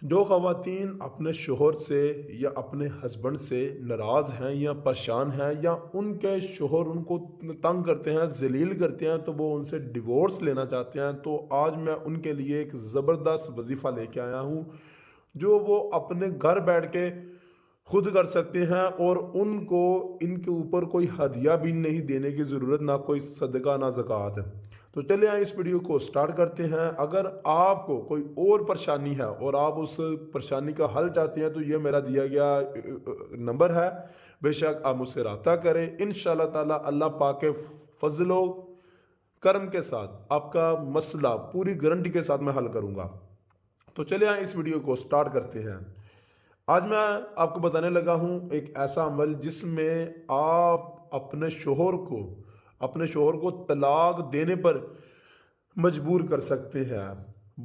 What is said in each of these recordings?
جو خواتین اپنے شوہر سے یا اپنے ہسبینڈ سے ناراض ہیں یا پریشان ہیں یا ان کے شوہر ان کو تنگ کرتے ہیں، ذلیل کرتے ہیں، تو وہ ان سے ڈیورس لینا چاہتے ہیں، تو آج میں ان کے لیے ایک زبردست وظیفہ لے کے آیا ہوں جو وہ اپنے گھر بیٹھ کے خود کر سکتے ہیں، اور ان کو ان کے اوپر کوئی ہدیہ بھی نہیں دینے کی ضرورت، نہ کوئی صدقہ نہ زکوٰۃ۔ تو چلے آئیں اس ویڈیو کو سٹارٹ کرتے ہیں۔ اگر آپ کو کوئی اور پریشانی ہے اور آپ اس پریشانی کا حل چاہتے ہیں تو یہ میرا دیا گیا نمبر ہے، بے شک آپ مجھ سے رابطہ کریں، انشاءاللہ تعالی اللہ پاک کے فضل و کرم کے ساتھ آپ کا مسئلہ پوری گارنٹی کے ساتھ میں حل کروں گا۔ تو چلے آئیں اس ویڈیو کو سٹارٹ کرتے ہیں۔ آج میں آپ کو بتانے لگا ہوں ایک ایسا عمل جس میں آپ اپنے شوہر کو طلاق دینے پر مجبور کر سکتے ہیں۔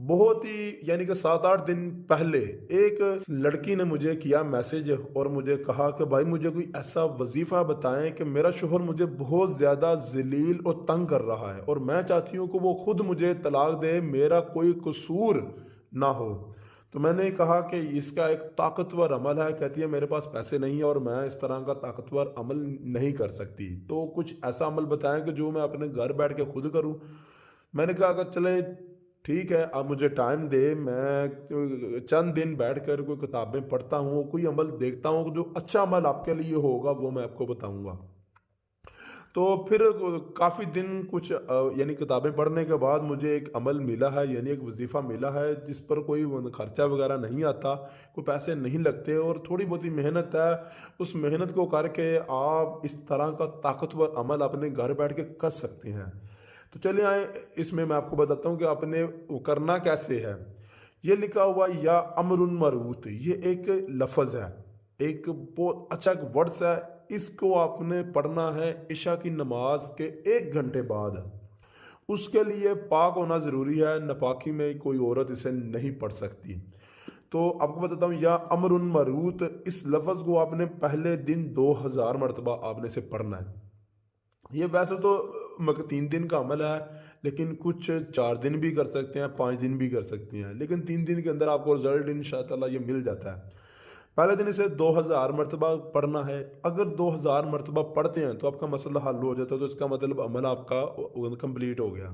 بہت ہی یعنی کہ 7-8 دن پہلے ایک لڑکی نے مجھے کیا میسج اور مجھے کہا کہ بھائی مجھے کوئی ایسا وظیفہ بتائیں کہ میرا شوہر مجھے بہت زیادہ ذلیل اور تنگ کر رہا ہے اور میں چاہتی ہوں کہ وہ خود مجھے طلاق دے، میرا کوئی قصور نہ ہو۔ تو میں نے کہا کہ اس کا ایک طاقتور عمل ہے۔ کہتی ہے میرے پاس پیسے نہیں ہیں اور میں اس طرح کا طاقتور عمل نہیں کر سکتی، تو کچھ ایسا عمل بتائیں کہ جو میں اپنے گھر بیٹھ کے خود کروں۔ میں نے کہا کہ چلے ٹھیک ہے، آپ مجھے ٹائم دے، میں چند دن بیٹھ کر کوئی کتابیں پڑھتا ہوں، کوئی عمل دیکھتا ہوں جو اچھا عمل آپ کے لیے ہوگا وہ میں آپ کو بتاؤں گا۔ تو پھر کافی دن کچھ یعنی کتابیں پڑھنے کے بعد مجھے ایک عمل ملا ہے، یعنی ایک وظیفہ ملا ہے جس پر کوئی خرچہ وغیرہ نہیں آتا، کوئی پیسے نہیں لگتے اور تھوڑی بہت ہی محنت ہے۔ اس محنت کو کر کے آپ اس طرح کا طاقتور عمل اپنے گھر بیٹھ کے کر سکتے ہیں۔ تو چلے آئیں اس میں آپ کو بتاتا ہوں کہ آپ نے کرنا کیسے ہے۔ یہ لکھا ہوا یا امر مربوط، یہ ایک لفظ ہے، ایک بہت اچھا ورڈز ہے۔ اس کو آپ نے پڑھنا ہے عشاء کی نماز کے 1 گھنٹے بعد۔ اس کے لیے پاک ہونا ضروری ہے، ناپاکی میں کوئی عورت اسے نہیں پڑھ سکتی۔ تو آپ کو بتاتا ہوں یا امر مربوط، اس لفظ کو آپ نے پہلے دن 2000 مرتبہ آپ نے اسے پڑھنا ہے۔ یہ ویسے تو 3 دن کا عمل ہے، لیکن کچھ 4 دن بھی کر سکتے ہیں، 5 دن بھی کر سکتے ہیں، لیکن 3 دن کے اندر آپ کو رزلٹ انشاءاللہ یہ مل جاتا ہے۔ پہلے دن اسے 2000 مرتبہ پڑھنا ہے۔ اگر 2000 مرتبہ پڑھتے ہیں تو آپ کا مسئلہ حل ہو جاتا ہے، تو اس کا مطلب عمل آپ کا کمپلیٹ ہو گیا۔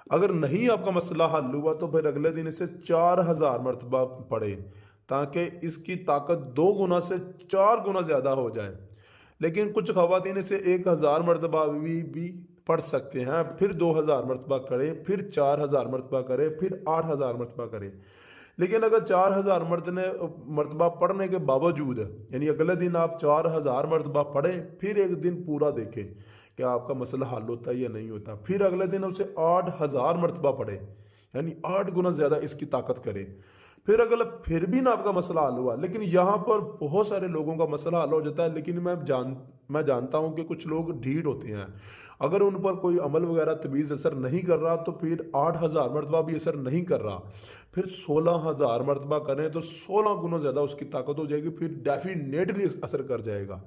اگر نہیں آپ کا مسئلہ حل ہوا تو پھر اگلے دن اسے 4000 مرتبہ پڑھیں، تاکہ اس کی طاقت 2 گنا سے 4 گنا زیادہ ہو جائے۔ لیکن کچھ خواتین اسے 1000 مرتبہ بھی پڑھ سکتے ہیں، پھر 2000 مرتبہ کریں، پھر 4000 مرتبہ کریں، پھر 8000 مرتبہ کریں۔ لیکن اگر 4000 مرتبہ پڑھنے کے باوجود یعنی اگلے دن آپ 4000 مرتبہ پڑھیں، پھر ایک دن پورا دیکھیں کہ آپ کا مسئلہ حل ہوتا ہے یا نہیں ہوتا، پھر اگلے دن اسے 8000 مرتبہ پڑھیں، یعنی 8 گنا زیادہ اس کی طاقت کریں۔ پھر بھی نہ آپ کا مسئلہ حل ہوا، لیکن یہاں پر بہت سارے لوگوں کا مسئلہ حل ہو جاتا ہے، لیکن میں جانتا ہوں کہ کچھ لوگ ڈھیٹ ہوتے ہیں۔ اگر ان پر کوئی عمل وغیرہ طویل اثر نہیں کر رہا تو پھر 8000 مرتبہ بھی اثر نہیں کر رہا، پھر 16000 مرتبہ کریں تو 16 گنا زیادہ اس کی طاقت ہو جائے گی، پھر ڈیفینیٹلی اثر کر جائے گا۔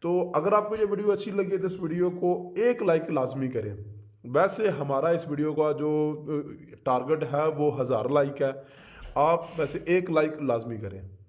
تو اگر آپ کو یہ ویڈیو اچھی لگے تو اس ویڈیو کو ایک لائک لازمی کریں۔ ویسے ہمارا اس ویڈیو کا جو ٹارگٹ ہے وہ 1000 لائک ہے، آپ ویسے ایک لائک لازمی کریں۔